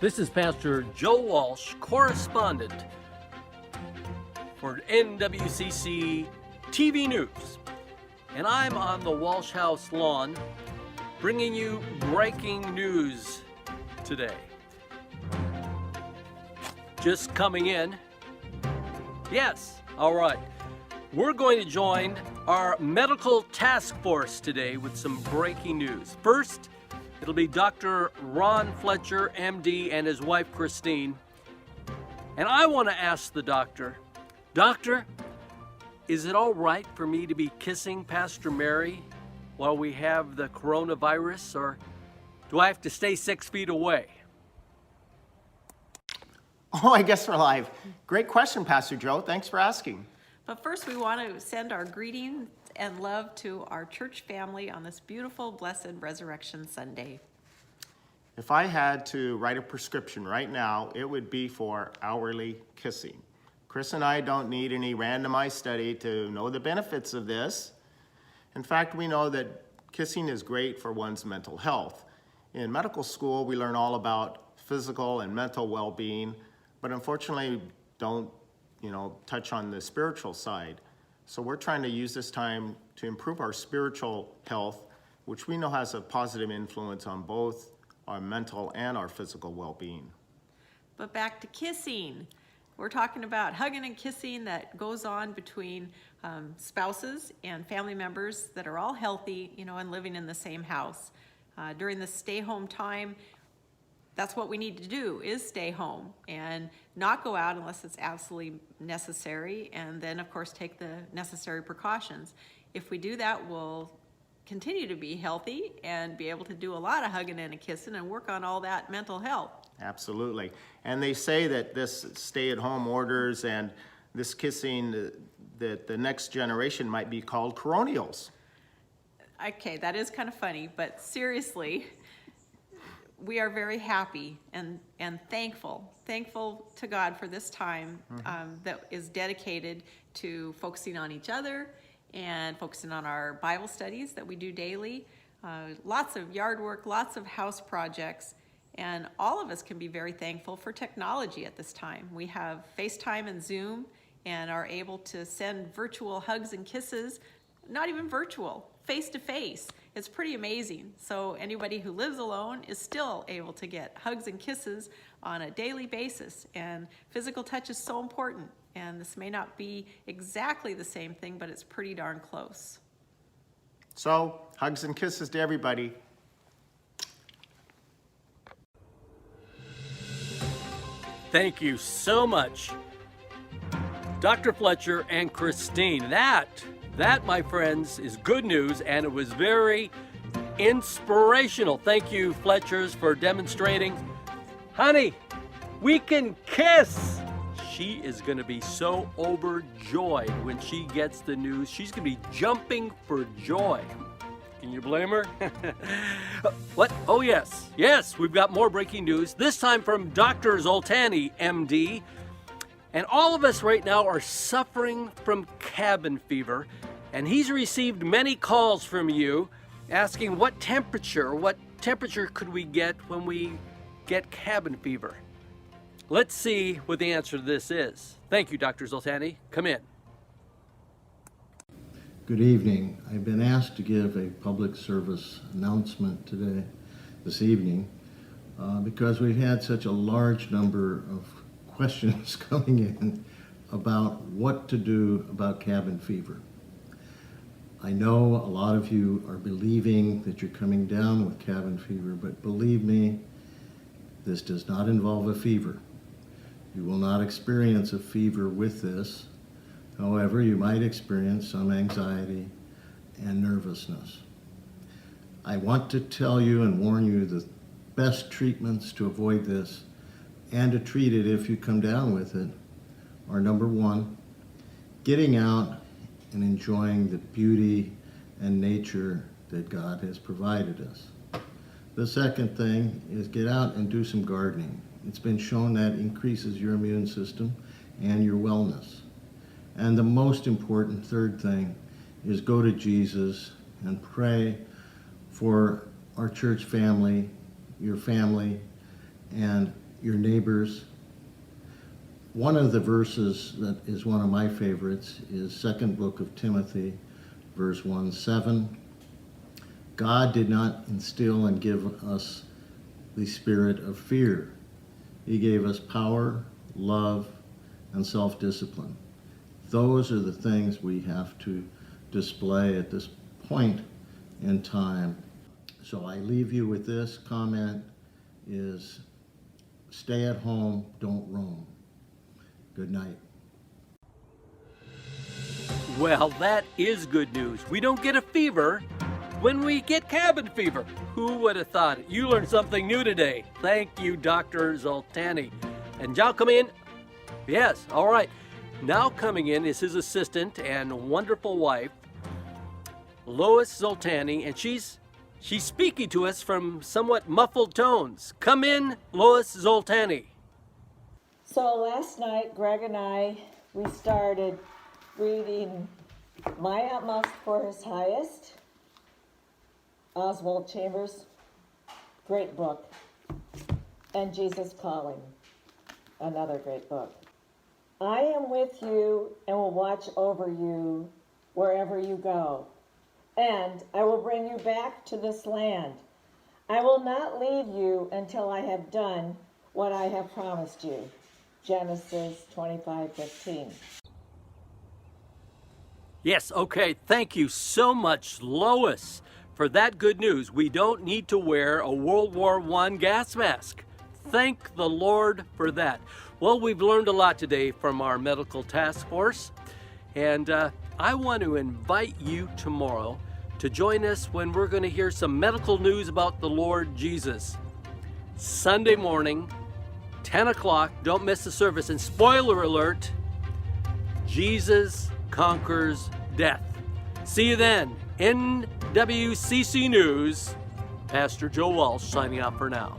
This is Pastor Joe Walsh, correspondent for NWCC TV News. And I'm on the Walsh House lawn bringing you breaking news today. Just coming in. Yes, all right. We're going to join our medical task force today with some breaking news. First, it'll be Dr. Ron Fletcher, MD, and his wife, Christine. And I want to ask the doctor, Doctor, is it all right for me to be kissing Pastor Mary while we have the coronavirus, or do I have to stay 6 feet away? Oh, I guess we're live. Great question, Pastor Joe. Thanks for asking. But first, we want to send our greetings and love to our church family on this beautiful, blessed Resurrection Sunday. If I had to write a prescription right now, it would be for hourly kissing. Chris and I don't need any randomized study to know the benefits of this. In fact, we know that kissing is great for one's mental health. In medical school, we learn all about physical and mental well-being, but unfortunately don't, touch on the spiritual side. So we're trying to use this time to improve our spiritual health, which we know has a positive influence on both our mental and our physical well-being. But back to kissing. We're talking about hugging and kissing that goes on between spouses and family members that are all healthy, and living in the same house. During the stay-home time, that's what we need to do, is stay home and not go out unless it's absolutely necessary, and then, of course, take the necessary precautions. If we do that, we'll continue to be healthy and be able to do a lot of hugging and kissing and work on all that mental health. Absolutely. And they say that this stay-at-home orders and this kissing, that the next generation might be called coronials. Okay, that is kind of funny, but seriously, we are very happy and thankful to God for this time that is dedicated to focusing on each other and focusing on our Bible studies that we do daily, lots of yard work, lots of house projects, and all of us can be very thankful for technology at this time. We have FaceTime and Zoom and are able to send virtual hugs and kisses, not even virtual, face-to-face. It's pretty amazing. So anybody who lives alone is still able to get hugs and kisses on a daily basis. And physical touch is so important. And this may not be exactly the same thing, but it's pretty darn close. So, hugs and kisses to everybody. Thank you so much, Dr. Fletcher and Christine. That, my friends, is good news, and it was very inspirational. Thank you, Fletchers, for demonstrating. Honey, we can kiss. She is going to be so overjoyed when she gets the news. She's going to be jumping for joy. Can you blame her? What? Oh, yes. Yes, we've got more breaking news, this time from Dr. Zoltani, MD. And all of us right now are suffering from cabin fever. And he's received many calls from you asking what temperature could we get when we get cabin fever? Let's see what the answer to this is. Thank you, Dr. Zoltani. Come in. Good evening. I've been asked to give a public service announcement this evening, because we've had such a large number of questions coming in about what to do about cabin fever. I know a lot of you are believing that you're coming down with cabin fever, but believe me, this does not involve a fever. You will not experience a fever with this. However, you might experience some anxiety and nervousness. I want to tell you and warn you the best treatments to avoid this and to treat it if you come down with it are, number one, getting out and enjoying the beauty and nature that God has provided us. The second thing is get out and do some gardening. It's been shown that increases your immune system and your wellness. And the most important third thing is go to Jesus and pray for our church family, your family, and your neighbors. One of the verses that is one of my favorites is second book of Timothy, verse 1:7. God did not instill and give us the spirit of fear. He gave us power, love, and self-discipline. Those are the things we have to display at this point in time. So I leave you with this comment is stay at home, don't roam. Good night. Well, that is good news. We don't get a fever when we get cabin fever. Who would have thought it? You learned something new today. Thank you, Dr. Zoltani. And now come in. Yes, all right. Now coming in is his assistant and wonderful wife, Lois Zoltani, and she's speaking to us from somewhat muffled tones. Come in, Lois Zoltani. So last night, Greg and I, we started reading My Utmost for His Highest, Oswald Chambers, great book, and Jesus Calling, another great book. I am with you and will watch over you wherever you go, and I will bring you back to this land. I will not leave you until I have done what I have promised you. Genesis 25:15. Yes, okay. Thank you so much, Lois, for that good news. We don't need to wear a World War I gas mask. Thank the Lord for that. Well, we've learned a lot today from our medical task force, and I want to invite you tomorrow to join us when we're going to hear some medical news about the Lord Jesus. Sunday morning, 10 o'clock, don't miss the service. And spoiler alert, Jesus conquers death. See you then. NWCC News, Pastor Joe Walsh signing off for now.